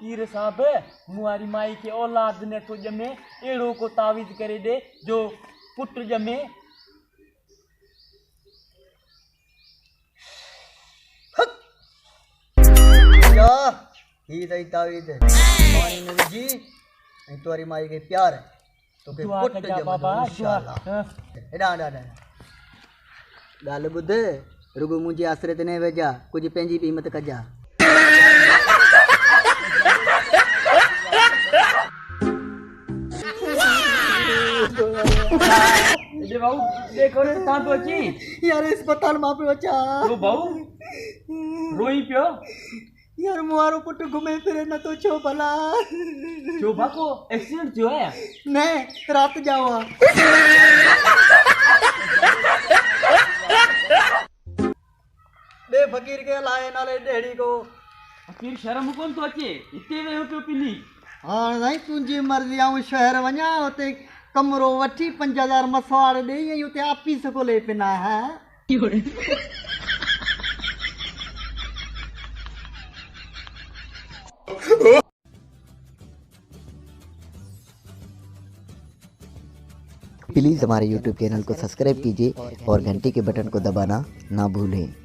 फकीर साहब मुआरी माई के औलाद ने तो जमे एड़ो को तावीज करे दे जो पुट जमे। ही दई तावीज मानी ने विझी ऐं तुआरी माई के प्यार है तो के पुट जमंदो इंशाअल्लाह। एडा एडा गाल बुध रुगो मुझे आसरे ते न वेजा कुछ पंहिंजी भी हिम्मत कजा। बाबू देखो ने ता तो अची यार अस्पताल मां पे अचा तो बाबू रोई पियो यार मुआरो पुट घुमे फिरे न तो छो भला शोभा को एक्सीडेंट जो है ने रात जावा बे फकीर के लाए नाले डेड़ी को फकीर शर्म कोन तो अचे इते वे पियो पिनी। हाँ नहीं तुझी मर्जी आऊं शहर वञा उते कमरो वठी 5000 मसवाड़ ॾेई उते ऑफिस खोले पिना है। प्लीज़ हमारे YouTube चैनल को सब्सक्राइब कीजिए और घंटी के बटन को दबाना ना भूलें।